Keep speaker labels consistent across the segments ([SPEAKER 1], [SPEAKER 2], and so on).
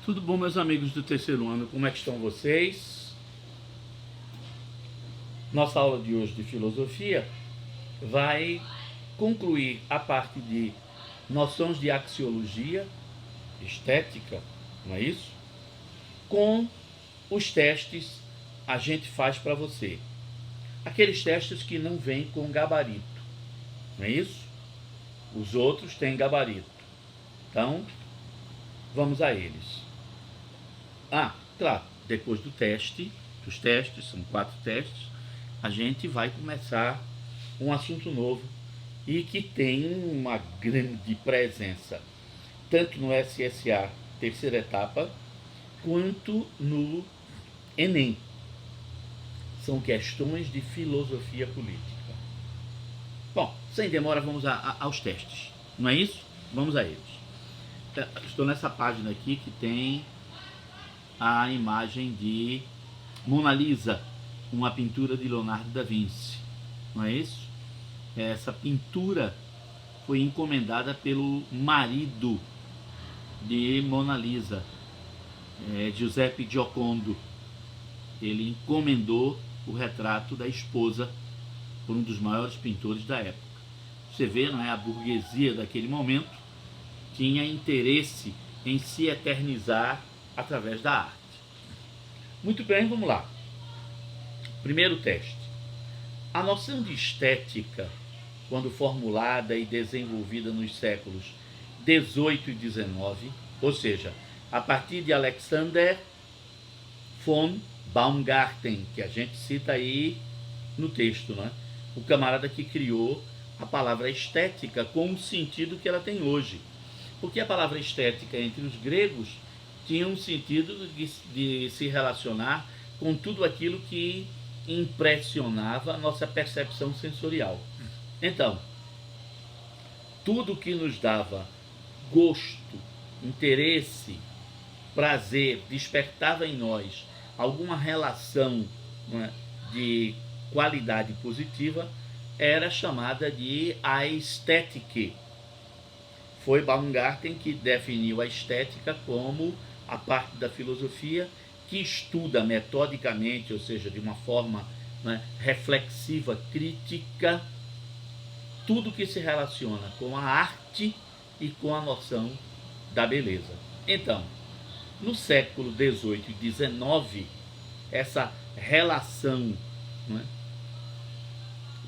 [SPEAKER 1] Tudo bom, meus amigos do terceiro ano? Como é que estão vocês? Nossa aula de hoje de filosofia vai concluir a parte de noções de axiologia, estética, não é isso? Com os testes a gente faz para você. Aqueles testes que não vêm com gabarito, não é isso? Os outros têm gabarito. Então, vamos a eles. Claro, depois dos testes, são 4 testes, a gente vai começar um assunto novo e que tem uma grande presença, tanto no SSA, terceira etapa, quanto no Enem. São questões de filosofia política. Bom, sem demora, vamos aos testes, não é isso? Vamos a eles. Estou nessa página aqui que tem a imagem de Mona Lisa, uma pintura de Leonardo da Vinci, não é isso? Essa pintura foi encomendada pelo marido de Mona Lisa, Giuseppe Giocondo. Ele encomendou o retrato da esposa por um dos maiores pintores da época. Você vê, não é? A burguesia daquele momento tinha interesse em se eternizar através da arte. Muito bem, vamos lá. Primeiro teste. A noção de estética, quando formulada e desenvolvida nos séculos 18 e 19, ou seja, a partir de Alexander von Baumgarten, que a gente cita aí no texto, né? O camarada que criou a palavra estética com o sentido que ela tem hoje. Porque a palavra estética entre os gregos tinha um sentido de se relacionar com tudo aquilo que impressionava a nossa percepção sensorial. Então, tudo que nos dava gosto, interesse, prazer, despertava em nós alguma relação, né, de qualidade positiva, era chamada de aesthetic. Foi Baumgarten que definiu a estética como a parte da filosofia que estuda metodicamente, ou seja, de uma forma, né, reflexiva, crítica, tudo que se relaciona com a arte e com a noção da beleza. Então, no século XVIII e XIX, essa relação, né,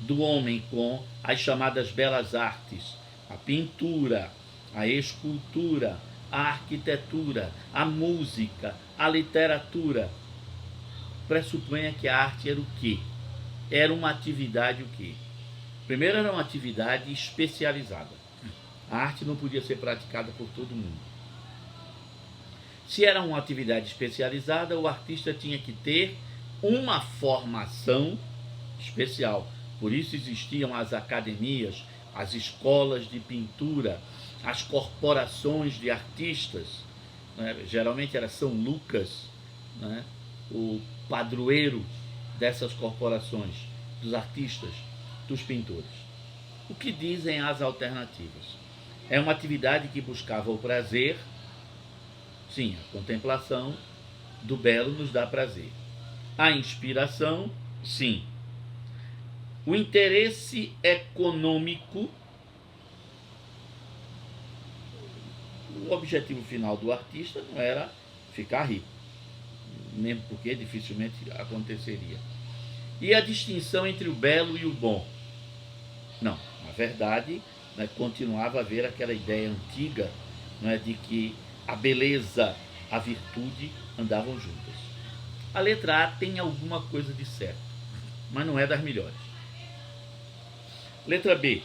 [SPEAKER 1] do homem com as chamadas belas artes, a pintura, a escultura, a arquitetura, a música, a literatura, pressupunha que a arte era o quê? Era uma atividade o quê? Primeiro, era uma atividade especializada. A arte não podia ser praticada por todo mundo. Se era uma atividade especializada, o artista tinha que ter uma formação especial. Por isso existiam as academias, as escolas de pintura, as corporações de artistas, né? Geralmente era São Lucas, né, o padroeiro dessas corporações, dos artistas, dos pintores. O que dizem as alternativas? É uma atividade que buscava o prazer. Sim, a contemplação do belo nos dá prazer. A inspiração, sim. O interesse econômico. O objetivo final do artista não era ficar rico, mesmo porque dificilmente aconteceria. E a distinção entre o belo e o bom? Não, na verdade, né, continuava a haver aquela ideia antiga, né, de que a beleza, a virtude andavam juntas. A letra A tem alguma coisa de certo, mas não é das melhores. Letra B.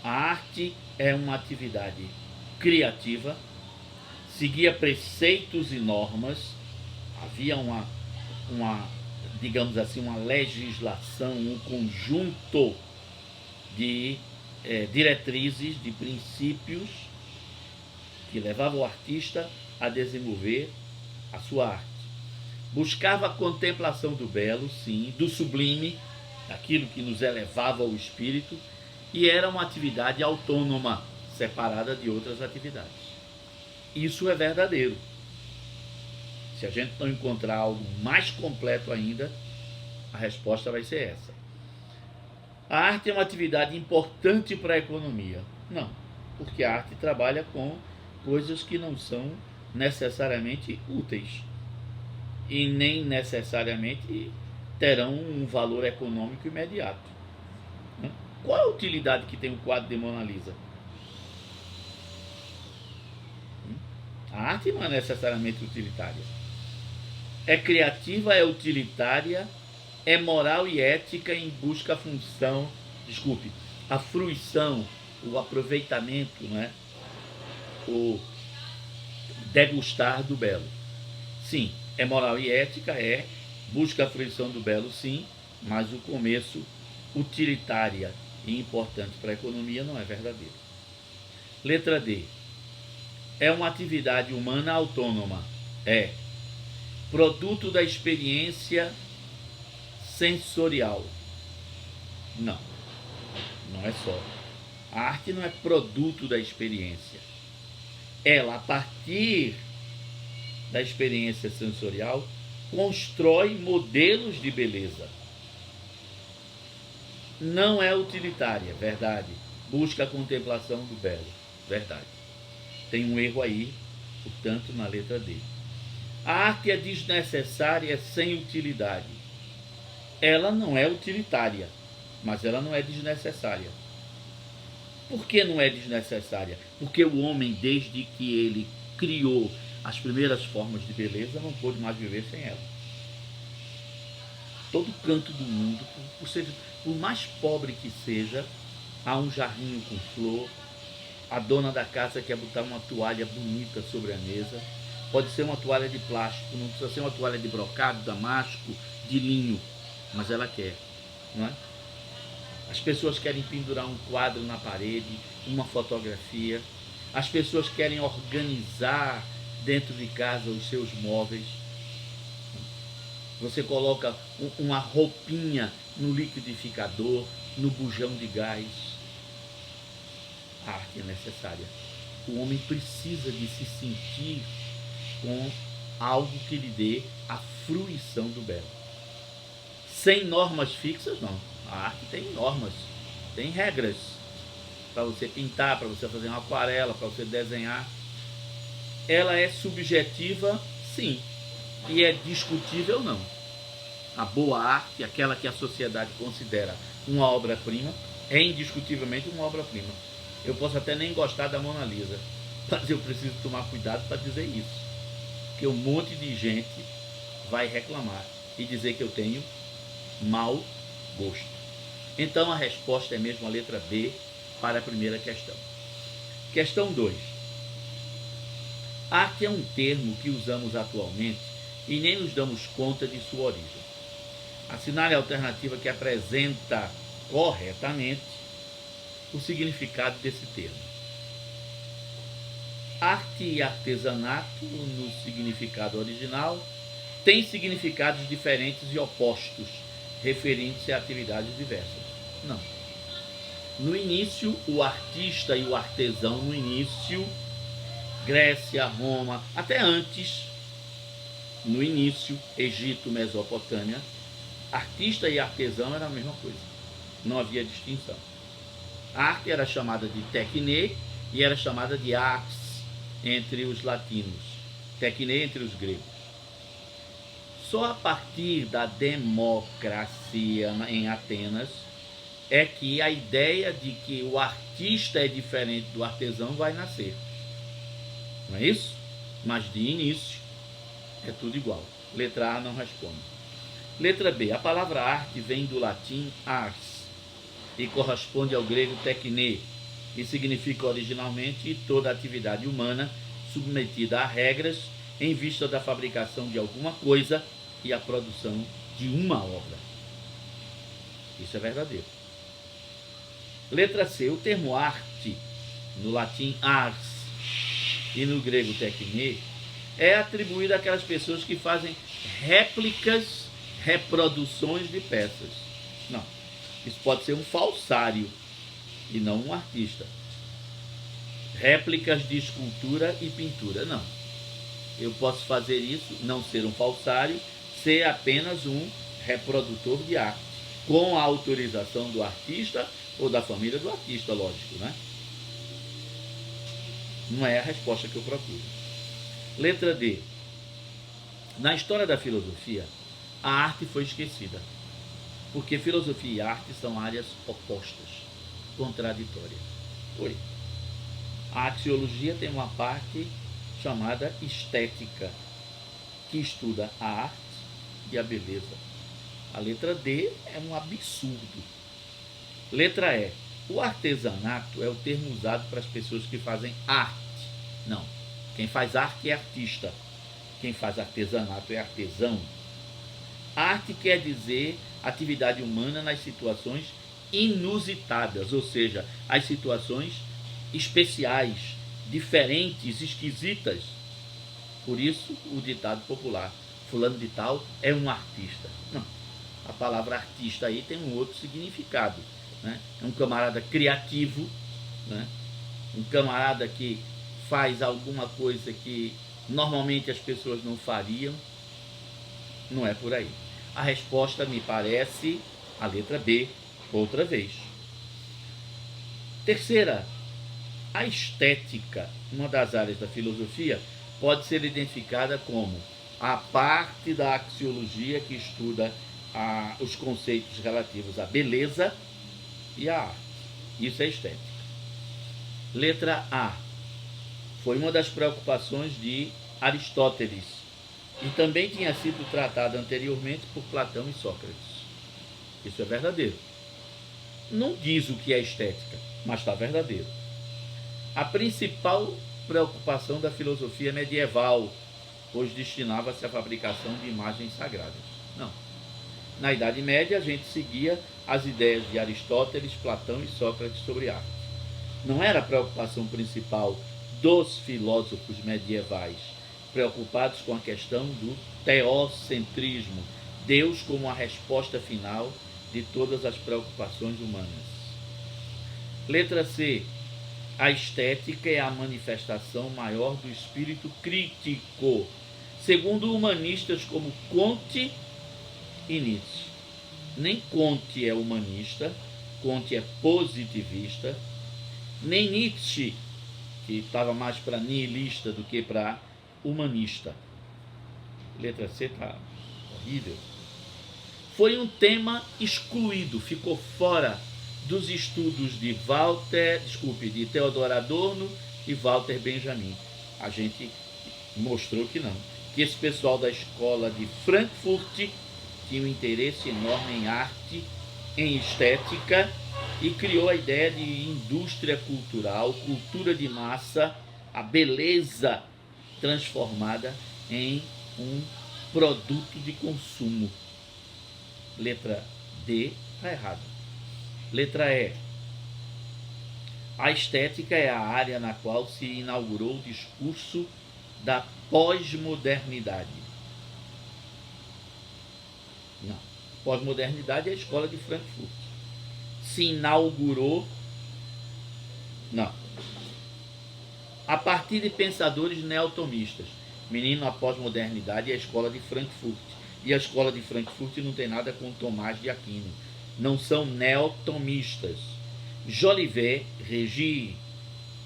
[SPEAKER 1] A arte é uma atividade criativa, seguia preceitos e normas, havia digamos assim, uma legislação, um conjunto de diretrizes, de princípios que levavam o artista a desenvolver a sua arte. Buscava a contemplação do belo, sim, do sublime, aquilo que nos elevava ao espírito, e era uma atividade autônoma, separada de outras atividades. Isso é verdadeiro. Se a gente não encontrar algo mais completo ainda, a resposta vai ser essa. A arte é uma atividade importante para a economia? Não, porque a arte trabalha com coisas que não são necessariamente úteis e nem necessariamente terão um valor econômico imediato. Qual é a utilidade que tem o quadro de Mona Lisa? A arte não é necessariamente utilitária. É criativa, é utilitária, é moral e ética em busca a fruição, o aproveitamento, né? O degustar do belo. Sim, é moral e ética, busca a fruição do belo, sim, mas o começo utilitária e importante para a economia não é verdadeiro. Letra D. É uma atividade humana autônoma? É. Produto da experiência sensorial? Não, não é só. A arte não é produto da experiência. Ela, a partir da experiência sensorial, constrói modelos de beleza. Não é utilitária, verdade. Busca a contemplação do belo, verdade. Tem um erro aí, portanto, na letra D. A arte é desnecessária sem utilidade. Ela não é utilitária, mas ela não é desnecessária. Por que não é desnecessária? Porque o homem, desde que ele criou as primeiras formas de beleza, não pôde mais viver sem ela. Todo canto do mundo, por mais pobre que seja, há um jarrinho com flor, a dona da casa quer botar uma toalha bonita sobre a mesa, pode ser uma toalha de plástico, não precisa ser uma toalha de brocado, damasco, de linho, mas ela quer, não é? As pessoas querem pendurar um quadro na parede, uma fotografia, as pessoas querem organizar dentro de casa os seus móveis. Você coloca uma roupinha no liquidificador, no bujão de gás. A arte é necessária. O homem precisa de se sentir com algo que lhe dê a fruição do belo. Sem normas fixas, não. A arte tem normas, tem regras para você pintar, para você fazer uma aquarela, para você desenhar. Ela é subjetiva, sim, e é discutível, não. A boa arte, aquela que a sociedade considera uma obra-prima, é indiscutivelmente uma obra-prima. Eu posso até nem gostar da Mona Lisa, mas eu preciso tomar cuidado para dizer isso, porque um monte de gente vai reclamar e dizer que eu tenho mau gosto. Então a resposta é mesmo a letra B para a primeira questão. Questão 2. Arte é um termo que usamos atualmente e nem nos damos conta de sua origem. Assinale a alternativa que apresenta corretamente o significado desse termo. Arte e artesanato, no significado original, têm significados diferentes e opostos, referindo-se a atividades diversas. Não. No início, o artista e o artesão, no início, Grécia, Roma, até antes, no início, Egito, Mesopotâmia, artista e artesão era a mesma coisa. Não havia distinção. A arte era chamada de techne e era chamada de ars entre os latinos, techne entre os gregos. Só a partir da democracia em Atenas é que a ideia de que o artista é diferente do artesão vai nascer. Não é isso? Mas de início é tudo igual. Letra A não responde. Letra B. A palavra arte vem do latim ars e corresponde ao grego techne, e significa originalmente toda atividade humana submetida a regras em vista da fabricação de alguma coisa e a produção de uma obra. Isso é verdadeiro. Letra C. O termo arte, no latim ars e no grego techne, é atribuído àquelas pessoas que fazem réplicas, reproduções de peças. Não. Isso pode ser um falsário e não um artista. Réplicas de escultura e pintura, não. Eu posso fazer isso, não ser um falsário, ser apenas um reprodutor de arte, com a autorização do artista ou da família do artista, lógico, né? Não é a resposta que eu procuro. Letra D. Na história da filosofia, a arte foi esquecida, porque filosofia e arte são áreas opostas, contraditórias. Oi. A axiologia tem uma parte chamada estética, que estuda a arte e a beleza. A letra D é um absurdo. Letra E. O artesanato é o termo usado para as pessoas que fazem arte. Não. Quem faz arte é artista. Quem faz artesanato é artesão. Arte quer dizer atividade humana nas situações inusitadas, ou seja, as situações especiais, diferentes, esquisitas. Por isso o ditado popular, fulano de tal é um artista. Não, a palavra artista aí tem um outro significado, né? É um camarada criativo, né? Um camarada que faz alguma coisa que normalmente as pessoas não fariam. Não é por aí. A resposta me parece a letra B, outra vez. Terceira, a estética, uma das áreas da filosofia, pode ser identificada como a parte da axiologia que estuda os conceitos relativos à beleza e à arte. Isso é estética. Letra A. Foi uma das preocupações de Aristóteles e também tinha sido tratada anteriormente por Platão e Sócrates. Isso é verdadeiro. Não diz o que é estética, mas está verdadeiro. A principal preocupação da filosofia medieval, pois destinava-se à fabricação de imagens sagradas. Não. Na Idade Média, a gente seguia as ideias de Aristóteles, Platão e Sócrates sobre arte. Não era a preocupação principal dos filósofos medievais, preocupados com a questão do teocentrismo, Deus como a resposta final de todas as preocupações humanas. Letra C. A estética é a manifestação maior do espírito crítico, segundo humanistas como Comte e Nietzsche. Nem Comte é humanista, Comte é positivista, nem Nietzsche, que estava mais para nihilista do que para humanista. Letra C está horrível. Foi um tema excluído, ficou fora dos estudos de Theodor Adorno e Walter Benjamin. A gente mostrou que não. Que esse pessoal da escola de Frankfurt tinha um interesse enorme em arte, em estética, e criou a ideia de indústria cultural, cultura de massa, a beleza transformada em um produto de consumo. Letra D está errada. Letra E. A estética é a área na qual se inaugurou o discurso da pós-modernidade. Não. Pós-modernidade é a escola de Frankfurt. Se inaugurou. Não. A partir de pensadores neotomistas. Menino, a pós-modernidade é a escola de Frankfurt. E a escola de Frankfurt não tem nada com Tomás de Aquino. Não são neotomistas. Jolivet, Régis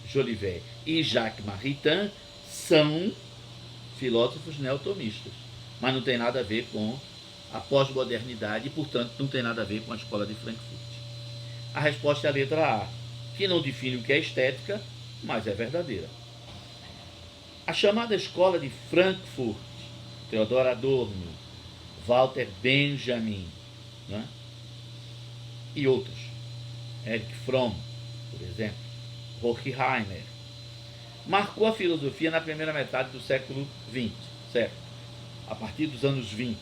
[SPEAKER 1] Jolivet e Jacques Maritain são filósofos neotomistas. Mas não tem nada a ver com a pós-modernidade e, portanto, não tem nada a ver com a escola de Frankfurt. A resposta é a letra A, que não define o que é estética, mas é verdadeira. A chamada escola de Frankfurt, Theodor Adorno, Walter Benjamin, né? E outros, Erich Fromm, por exemplo, Horkheimer, marcou a filosofia na primeira metade do século XX, certo? A partir dos anos 20,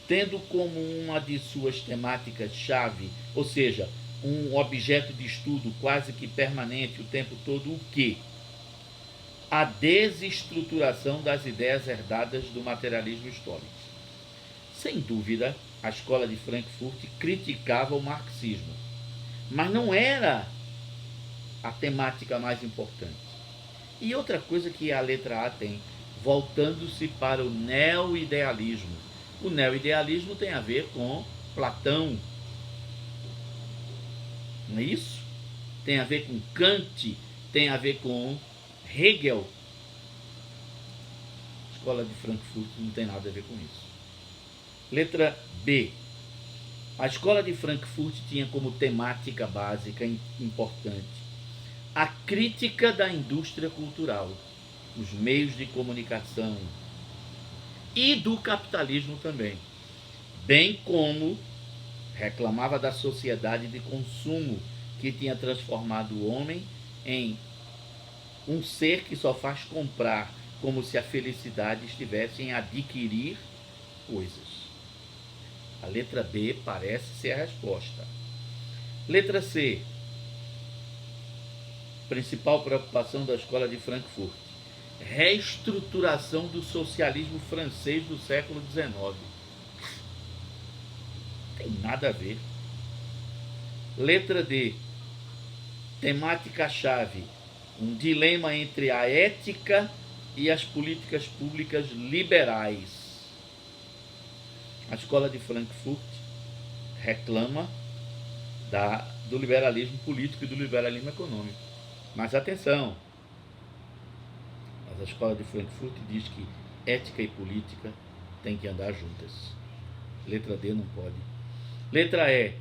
[SPEAKER 1] tendo como uma de suas temáticas-chave, ou seja, um objeto de estudo quase que permanente o tempo todo, o quê? A desestruturação das ideias herdadas do materialismo histórico. Sem dúvida, a escola de Frankfurt criticava o marxismo, mas não era a temática mais importante. E outra coisa que a letra A tem, voltando-se para o neo-idealismo. O neo-idealismo tem a ver com Platão, não é isso? Tem a ver com Kant, tem a ver com Hegel. A escola de Frankfurt não tem nada a ver com isso. Letra B. A escola de Frankfurt tinha como temática básica importante a crítica da indústria cultural, os meios de comunicação e do capitalismo também, bem como reclamava da sociedade de consumo que tinha transformado o homem em um ser que só faz comprar, como se a felicidade estivesse em adquirir coisas. A letra B parece ser a resposta. Letra C. Principal preocupação da escola de Frankfurt: reestruturação do socialismo francês do século XIX. Não tem nada a ver. Letra D. Temática-chave: um dilema entre a ética e as políticas públicas liberais. A escola de Frankfurt reclama do liberalismo político e do liberalismo econômico. Mas atenção, a escola de Frankfurt diz que ética e política têm que andar juntas. Letra D não pode. Letra E.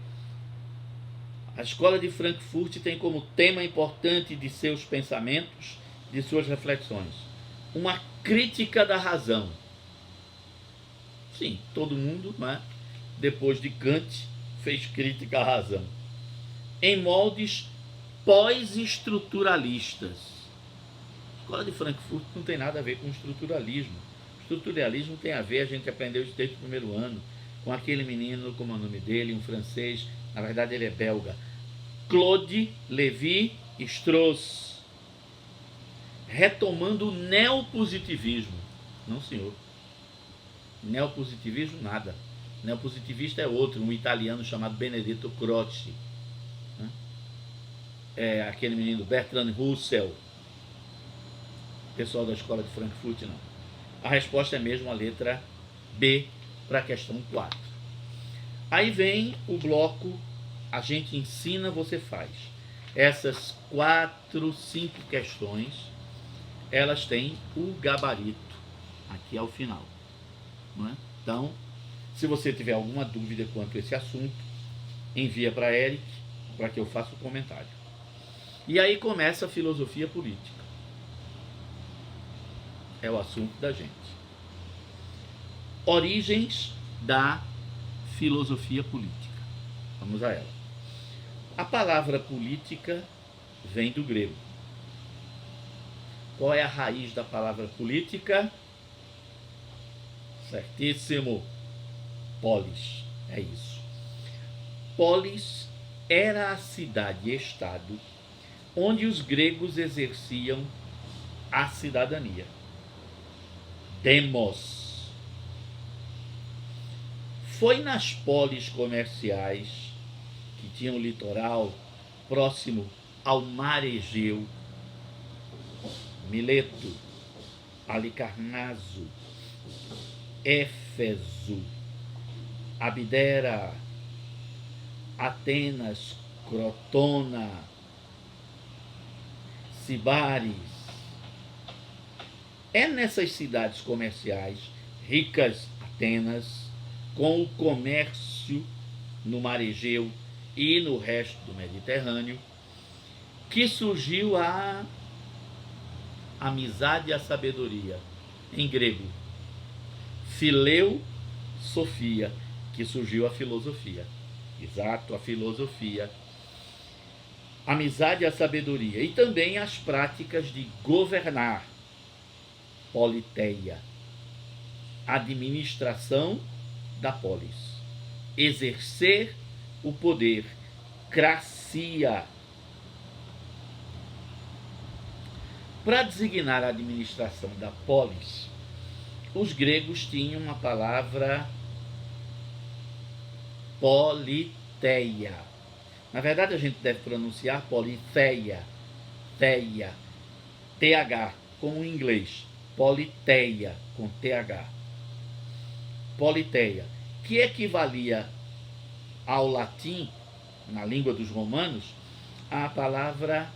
[SPEAKER 1] A escola de Frankfurt tem como tema importante de seus pensamentos, de suas reflexões, uma crítica da razão. Sim, todo mundo, né, depois de Kant, fez crítica à razão, em moldes pós-estruturalistas. A escola de Frankfurt não tem nada a ver com estruturalismo. Estruturalismo tem a ver, a gente aprendeu isso desde o primeiro ano, com aquele menino, como é o nome dele, um francês, na verdade ele é belga, Claude Lévi-Strauss, retomando o neopositivismo. Não, senhor. Neopositivismo, nada. Neopositivista é outro, um italiano chamado Benedetto Croce. É aquele menino Bertrand Russell. Pessoal da escola de Frankfurt, não. A resposta é mesmo a letra B para a questão 4. Aí vem o bloco a gente ensina, você faz. Essas 4, 5 questões, elas têm o gabarito aqui ao final. Não é? Então, se você tiver alguma dúvida quanto a esse assunto, envia para Eric, para que eu faça o comentário. E aí começa a filosofia política. É o assunto da gente. Origens da filosofia política. Vamos a ela. A palavra política vem do grego. Qual é a raiz da palavra política? Certíssimo. Polis. É isso. Polis era a cidade-estado onde os gregos exerciam a cidadania. Demos. Foi nas polis comerciais que tinham litoral próximo ao mar Egeu, Mileto, Alicarnaso, Éfeso, Abdera, Atenas, Crotona, Cibares. É nessas cidades comerciais, ricas Atenas, com o comércio no mar Egeu e no resto do Mediterrâneo, que surgiu a amizade e a sabedoria, em grego, Fileu Sofia, que surgiu a filosofia. Exato, a filosofia. Amizade e a sabedoria. E também as práticas de governar, politeia, administração da polis, exercer o poder, cracia. Para designar a administração da polis, os gregos tinham uma palavra politeia. Na verdade, a gente deve pronunciar politeia, teia, TH, como em inglês. politeia, com TH. Politeia, que equivalia ao latim, na língua dos romanos, a palavra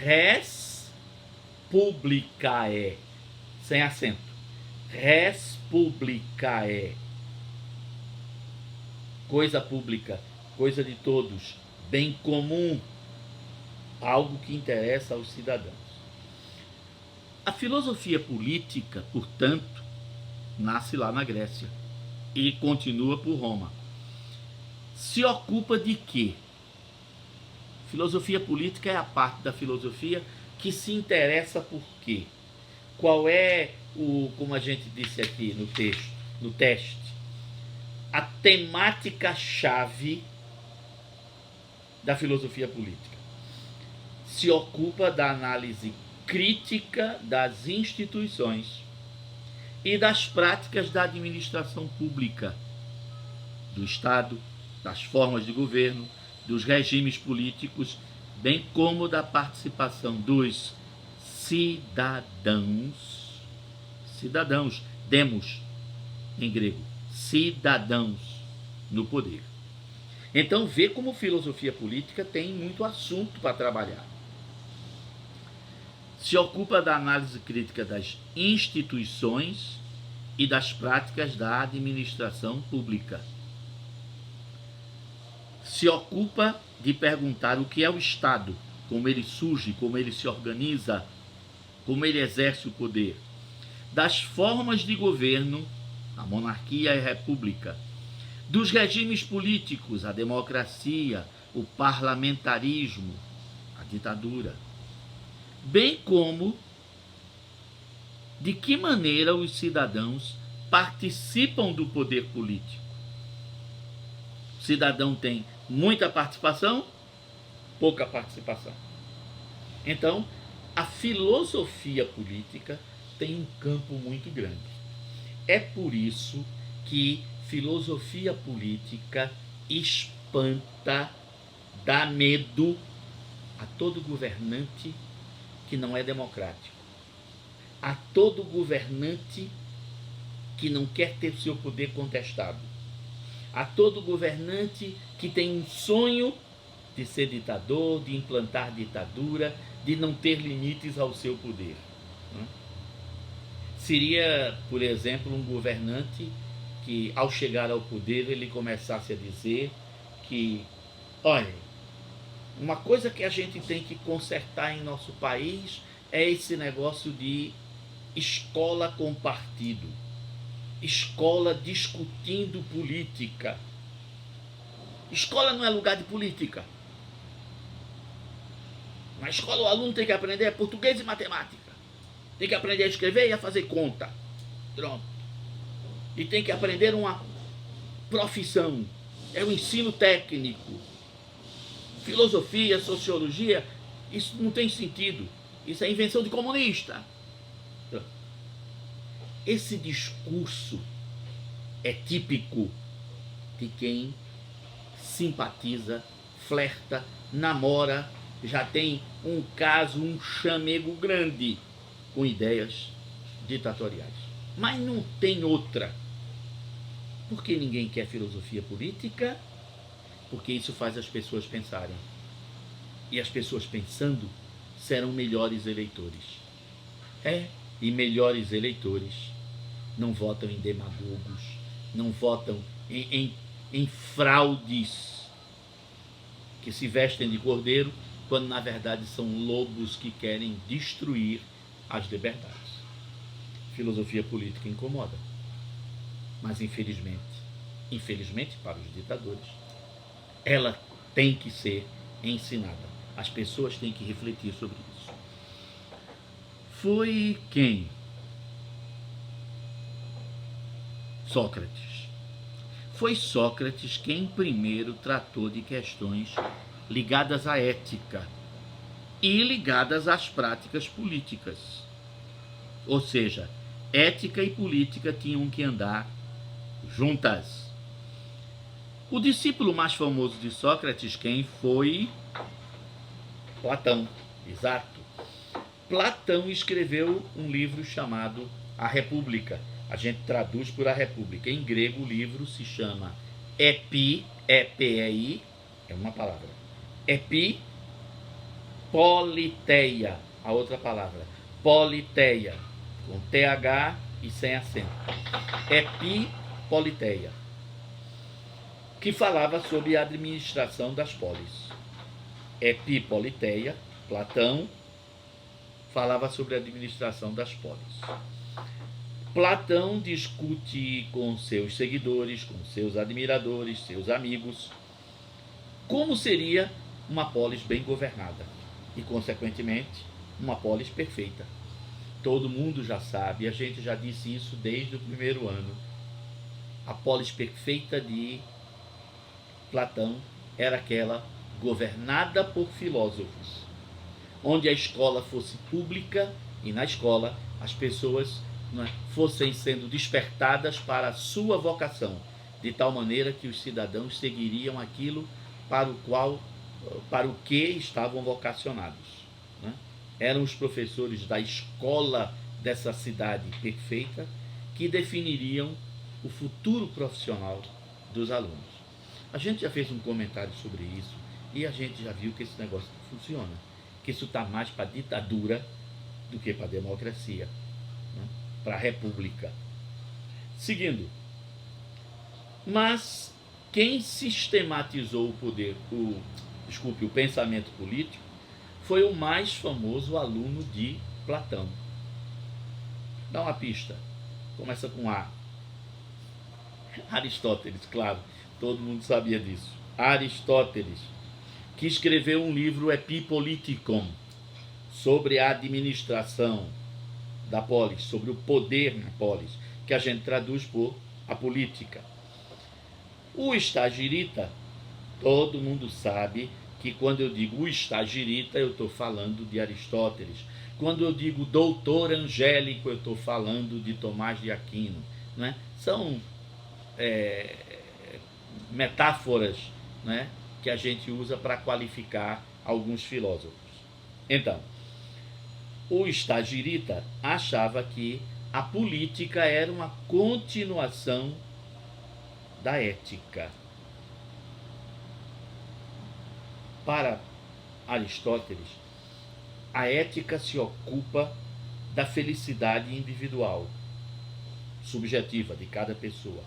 [SPEAKER 1] res publicae, sem acento. Res publicae. Coisa pública, coisa de todos, bem comum, algo que interessa aos cidadãos. A filosofia política, portanto, nasce lá na Grécia e continua por Roma. Se ocupa de quê? Filosofia política é a parte da filosofia que se interessa por quê? Qual é como a gente disse aqui no texto, no teste, a temática-chave da filosofia política? Se ocupa da análise crítica das instituições e das práticas da administração pública, do Estado, das formas de governo, dos regimes políticos, bem como da participação dos cidadãos, demos em grego, cidadãos no poder. Então vê como filosofia política tem muito assunto para trabalhar. Se ocupa da análise crítica das instituições e das práticas da administração pública. Se ocupa de perguntar o que é o Estado, como ele surge, como ele se organiza, como ele exerce o poder, das formas de governo, a monarquia e a república, dos regimes políticos, a democracia, o parlamentarismo, a ditadura, bem como de que maneira os cidadãos participam do poder político. O cidadão tem muita participação, pouca participação. Então, a filosofia política tem um campo muito grande. É por isso que filosofia política espanta, dá medo a todo governante que não é democrático, a todo governante que não quer ter seu poder contestado, a todo governante que tem um sonho de ser ditador, de implantar ditadura, de não ter limites ao seu poder. Seria, por exemplo, um governante que, ao chegar ao poder, ele começasse a dizer que, olha, uma coisa que a gente tem que consertar em nosso país é esse negócio de escola com partido, escola discutindo política. Escola não é lugar de política. Na escola o aluno tem que aprender português e matemática. Tem que aprender a escrever e a fazer conta. Pronto. E tem que aprender uma profissão. É o ensino técnico. Filosofia, sociologia, isso não tem sentido. Isso é invenção de comunista. Esse discurso é típico de quem simpatiza, flerta, namora, já tem um caso, um chamego grande com ideias ditatoriais. Mas não tem outra. Por que ninguém quer filosofia política? Porque isso faz as pessoas pensarem. E as pessoas pensando serão melhores eleitores. E melhores eleitores não votam em demagogos, não votam em fraudes que se vestem de cordeiro, quando na verdade são lobos que querem destruir as liberdades. Filosofia política incomoda. Mas infelizmente para os ditadores, ela tem que ser ensinada. As pessoas têm que refletir sobre isso. Foi quem? Sócrates. Foi Sócrates quem primeiro tratou de questões ligadas à ética e ligadas às práticas políticas. Ou seja, ética e política tinham que andar juntas. O discípulo mais famoso de Sócrates, quem foi? Platão, exato. Platão escreveu um livro chamado A República. A gente traduz por A República. Em grego, o livro se chama E-P-E-I, é uma palavra. Epipoliteia, a outra palavra. Politeia, com TH e sem acento. Epipoliteia, que falava sobre a administração das polis. Epipoliteia, Platão, falava sobre a administração das polis. Platão discute com seus seguidores, com seus admiradores, seus amigos, como seria uma polis bem governada e, consequentemente, uma polis perfeita. Todo mundo já sabe, a gente já disse isso desde o primeiro ano. A polis perfeita de Platão era aquela governada por filósofos, onde a escola fosse pública e na escola as pessoas fossem sendo despertadas para a sua vocação, de tal maneira que os cidadãos seguiriam aquilo para o que estavam vocacionados. Eram os professores da escola dessa cidade perfeita que definiriam o futuro profissional dos alunos. A gente já fez um comentário sobre isso e a gente já viu que esse negócio não funciona, que isso está mais para a ditadura do que para a democracia, para a república. Seguindo, mas quem sistematizou o pensamento político foi o mais famoso aluno de Platão. Dá uma pista, começa com A. Aristóteles, claro, todo mundo sabia disso. Aristóteles, que escreveu um livro Epipolitikon, sobre a administração da polis, sobre o poder na polis, que a gente traduz por a política. O estagirita, todo mundo sabe que quando eu digo o estagirita, eu estou falando de Aristóteles. Quando eu digo doutor angélico, eu estou falando de Tomás de Aquino. Né? São metáforas, né, que a gente usa para qualificar alguns filósofos. Então, o estagirita achava que a política era uma continuação da ética. Para Aristóteles, a ética se ocupa da felicidade individual, subjetiva de cada pessoa,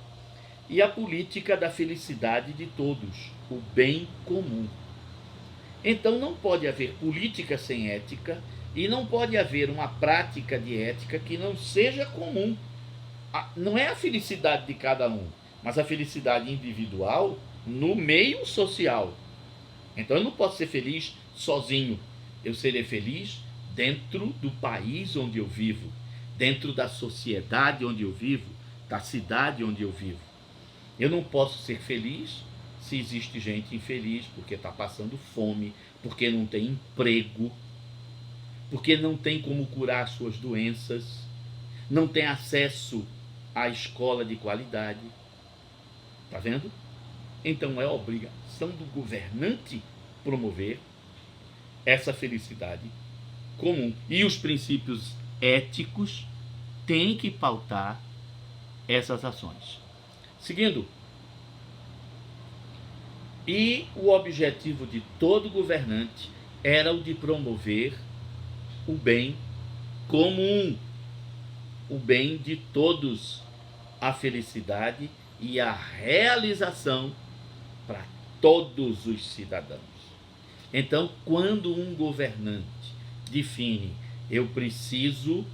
[SPEAKER 1] e a política da felicidade de todos, o bem comum. Então não pode haver política sem ética e não pode haver uma prática de ética que não seja comum. Não é a felicidade de cada um, mas a felicidade individual no meio social. Então eu não posso ser feliz sozinho. Eu serei feliz dentro do país onde eu vivo, dentro da sociedade onde eu vivo, da cidade onde eu vivo. Eu não posso ser feliz se existe gente infeliz porque está passando fome, porque não tem emprego, porque não tem como curar suas doenças, não tem acesso à escola de qualidade. Está vendo? Então é obrigação do governante promover essa felicidade comum. E os princípios éticos têm que pautar essas ações. Seguindo, e o objetivo de todo governante era o de promover o bem comum, o bem de todos, a felicidade e a realização para todos os cidadãos. Então, quando um governante define, eu preciso,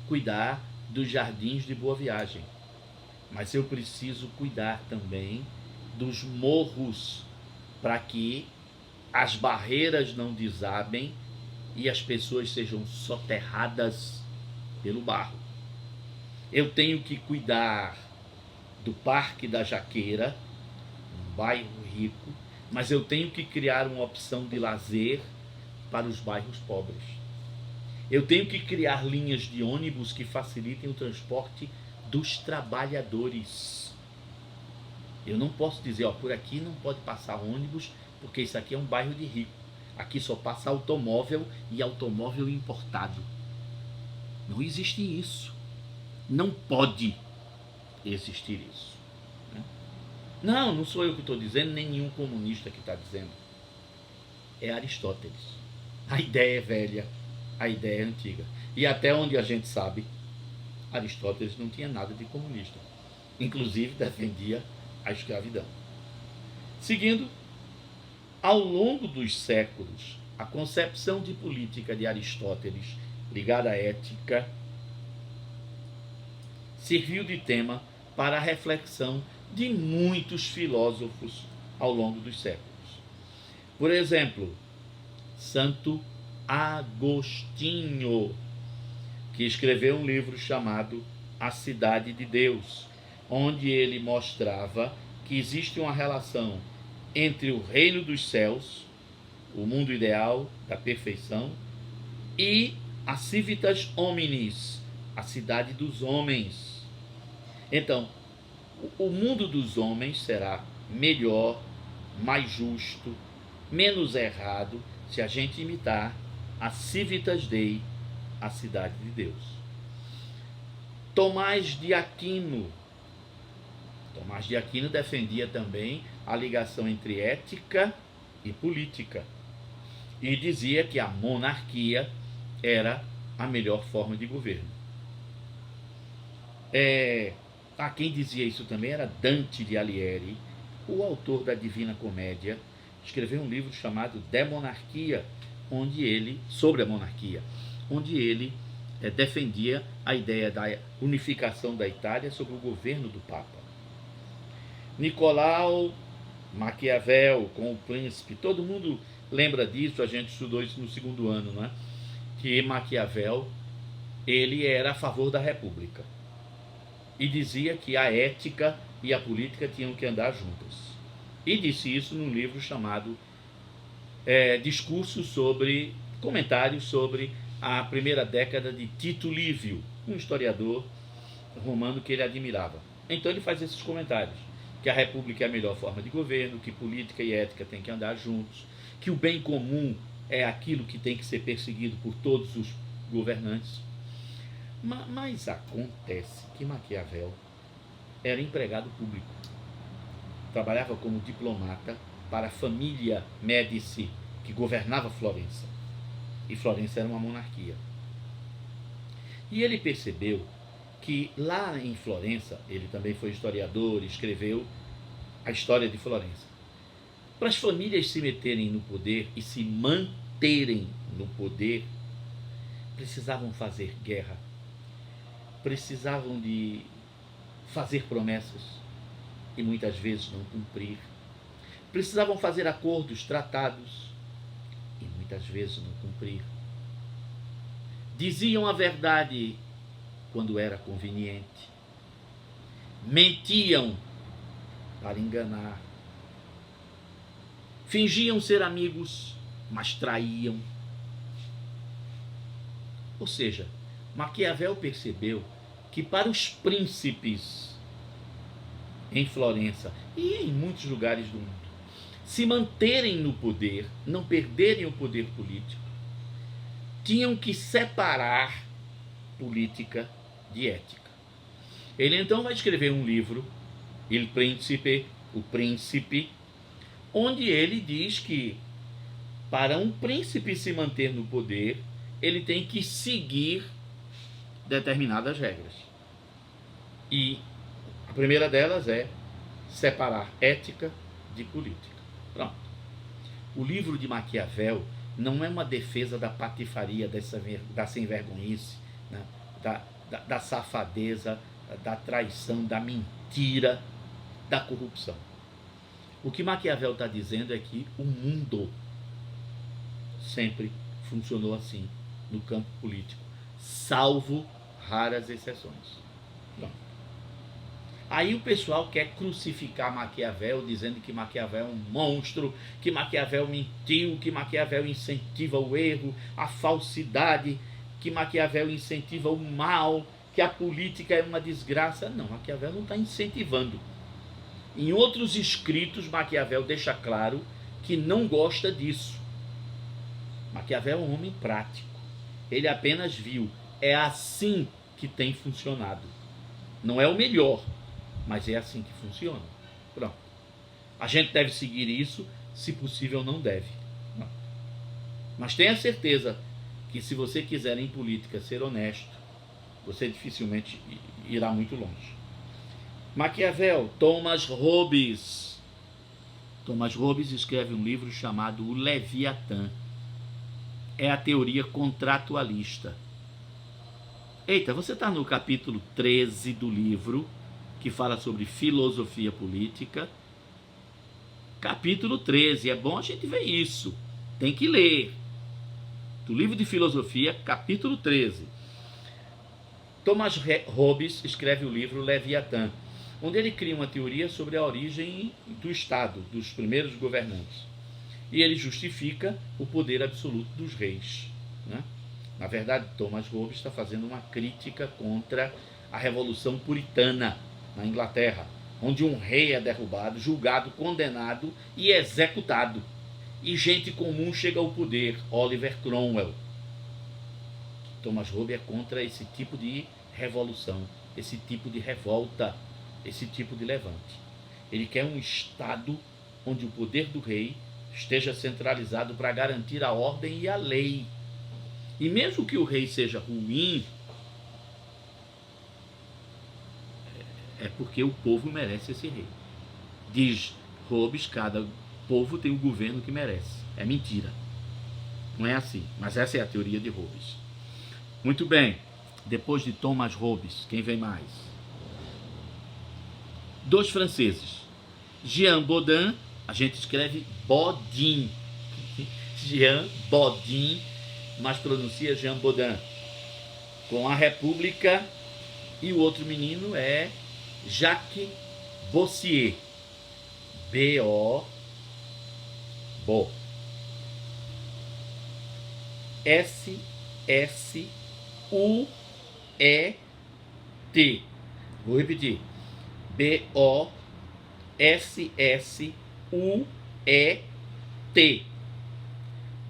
[SPEAKER 1] cuidar dos jardins de Boa Viagem, mas eu preciso cuidar também dos morros para que as barreiras não desabem e as pessoas sejam soterradas pelo barro. Eu tenho que cuidar do Parque da Jaqueira, um bairro rico, mas eu tenho que criar uma opção de lazer para os bairros pobres. Eu tenho que criar linhas de ônibus que facilitem o transporte dos trabalhadores. Eu não posso dizer, por aqui não pode passar ônibus, porque isso aqui é um bairro de rico. Aqui só passa automóvel e automóvel importado. Não existe isso. Não pode existir isso. Não sou eu que estou dizendo, nem nenhum comunista que está dizendo. É Aristóteles. A ideia é velha, a ideia é antiga. E até onde a gente sabe, Aristóteles não tinha nada de comunista. Inclusive defendia a escravidão. Seguindo, ao longo dos séculos, a concepção de política de Aristóteles, ligada à ética, serviu de tema para a reflexão de muitos filósofos ao longo dos séculos. Por exemplo, Santo Agostinho, que escreveu um livro chamado A Cidade de Deus, onde ele mostrava que existe uma relação entre o reino dos céus, o mundo ideal da perfeição, e a civitas hominis, a cidade dos homens. Então, o mundo dos homens será melhor, mais justo, menos errado, se a gente imitar a civitas Dei, a cidade de Deus. Tomás de Aquino defendia também a ligação entre ética e política e dizia que a monarquia era a melhor forma de governo. Quem dizia isso também era Dante de Alighieri, o autor da Divina Comédia. Escreveu um livro chamado De Monarquia, sobre a monarquia, onde ele defendia a ideia da unificação da Itália sob o governo do Papa. Nicolau Maquiavel com o Príncipe, todo mundo lembra disso, a gente estudou isso no segundo ano, não é? Que Maquiavel, ele era a favor da República e dizia que a ética e a política tinham que andar juntas. E disse isso num livro chamado Comentários sobre a primeira década de Tito Livio, um historiador romano que ele admirava. Então ele faz esses comentários, que a república é a melhor forma de governo, que política e ética têm que andar juntos, que o bem comum é aquilo que tem que ser perseguido por todos os governantes. Mas acontece que Maquiavel era empregado público, trabalhava como diplomata para a família Médici, que governava Florença. E Florença era uma monarquia. E ele percebeu que lá em Florença, ele também foi historiador, escreveu a história de Florença. Para as famílias se meterem no poder e se manterem no poder, precisavam fazer guerra, precisavam de fazer promessas e muitas vezes não cumprir, precisavam fazer acordos, tratados e muitas vezes não cumprir. Diziam a verdade quando era conveniente, mentiam para enganar, fingiam ser amigos, mas traíam. Ou seja, Maquiavel percebeu que para os príncipes em Florença e em muitos lugares do mundo se manterem no poder, não perderem o poder político, tinham que separar política de ética. Ele então vai escrever um livro, Il Principe, o Príncipe, onde ele diz que para um príncipe se manter no poder, ele tem que seguir determinadas regras. E a primeira delas é separar ética de política. Pronto. O livro de Maquiavel não é uma defesa da patifaria, da sem-vergonhice, né? da safadeza, da traição, da mentira, da corrupção. O que Maquiavel está dizendo é que o mundo sempre funcionou assim no campo político, salvo raras exceções. Pronto. Aí o pessoal quer crucificar Maquiavel, dizendo que Maquiavel é um monstro, que Maquiavel mentiu, que Maquiavel incentiva o erro, a falsidade, que Maquiavel incentiva o mal, que a política é uma desgraça. Não, Maquiavel não está incentivando. Em outros escritos, Maquiavel deixa claro que não gosta disso. Maquiavel é um homem prático. Ele apenas viu, é assim que tem funcionado. Não é o melhor, mas é assim que funciona. Pronto. A gente deve seguir isso, se possível não deve. Não. Mas tenha certeza que se você quiser em política ser honesto, você dificilmente irá muito longe. Maquiavel, Thomas Hobbes. Thomas Hobbes escreve um livro chamado O Leviatã. É a teoria contratualista. Eita, você está no capítulo 13 do livro, que fala sobre filosofia política. Capítulo 13, é bom a gente ver isso. Tem que ler. Do livro de filosofia, capítulo 13. Thomas Hobbes escreve o livro Leviatã, onde ele cria uma teoria sobre a origem do Estado, dos primeiros governantes. E ele justifica o poder absoluto dos reis, né? Na verdade, Thomas Hobbes está fazendo uma crítica contra a Revolução Puritana na Inglaterra, onde um rei é derrubado, julgado, condenado e executado. E gente comum chega ao poder, Oliver Cromwell. Thomas Hobbes é contra esse tipo de revolução, esse tipo de revolta, esse tipo de levante. Ele quer um Estado onde o poder do rei esteja centralizado para garantir a ordem e a lei. E mesmo que o rei seja ruim, é porque o povo merece esse rei. Diz Hobbes, cada povo tem o governo que merece. É mentira. Não é assim, mas essa é a teoria de Hobbes. Muito bem, depois de Thomas Hobbes, quem vem mais? Dois franceses. Jean Bodin, a gente escreve Bodin. Jean Bodin, mas pronuncia Jean Bodin. Com a República, e o outro menino é Jacques Bossier. B-O Bo S-S-U-E-T. Vou repetir. B-O-S-S-U-E-T.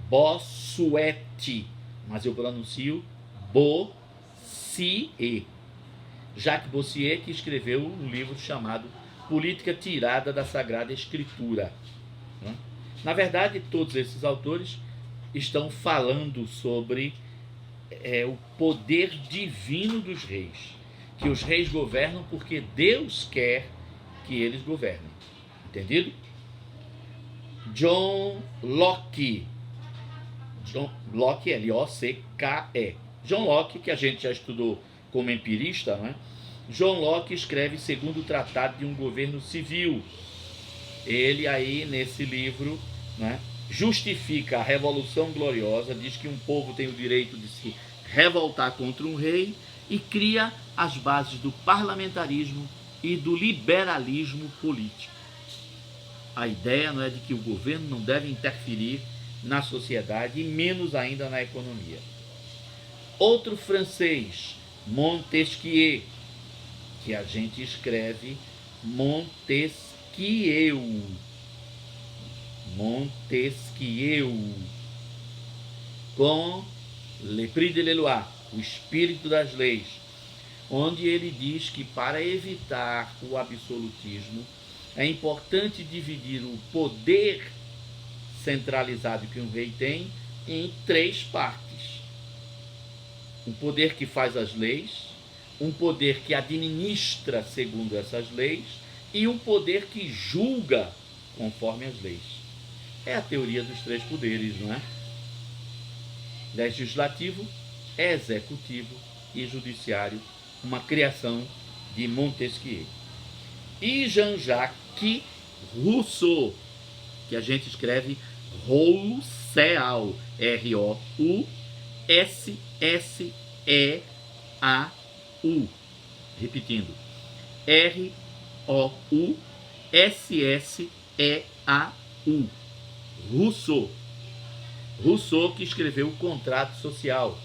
[SPEAKER 1] Bossuet. Mas eu pronuncio Bossier. Jacques Bossier, que escreveu um livro chamado Política Tirada da Sagrada Escritura. Na verdade, todos esses autores estão falando sobre o poder divino dos reis, que os reis governam porque Deus quer que eles governem. Entendido? John Locke. John Locke, L-O-C-K-E. John Locke, que a gente já estudou como empirista, né? John Locke escreve segundo o Tratado de um Governo Civil. Ele aí, nesse livro, né, justifica a Revolução Gloriosa, diz que um povo tem o direito de se revoltar contra um rei e cria as bases do parlamentarismo e do liberalismo político. A ideia não é de que o governo não deve interferir na sociedade e menos ainda na economia. Outro francês, Montesquieu, que a gente escreve Montesquieu. Montesquieu. Com L'Esprit de la Loi, o espírito das leis, onde ele diz que para evitar o absolutismo é importante dividir o poder centralizado que um rei tem em três partes. Um poder que faz as leis, um poder que administra segundo essas leis e um poder que julga conforme as leis. É a teoria dos três poderes, não é? Legislativo, executivo e judiciário, uma criação de Montesquieu. E Jean-Jacques Rousseau, que a gente escreve Rousseau, R-O-U-S-S-E-A-U. Repetindo, R-O-U-S-S-E-A-U. Rousseau. Rousseau, que escreveu o Contrato Social,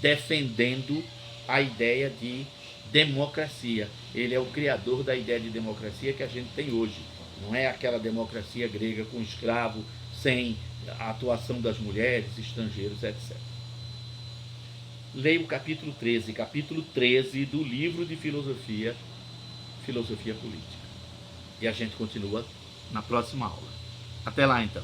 [SPEAKER 1] defendendo a ideia de democracia. Ele é o criador da ideia de democracia que a gente tem hoje. Não é aquela democracia grega com escravo, sem a atuação das mulheres, estrangeiros, etc. Leia o capítulo 13 do livro de filosofia, Filosofia Política. E a gente continua na próxima aula. Até lá, então.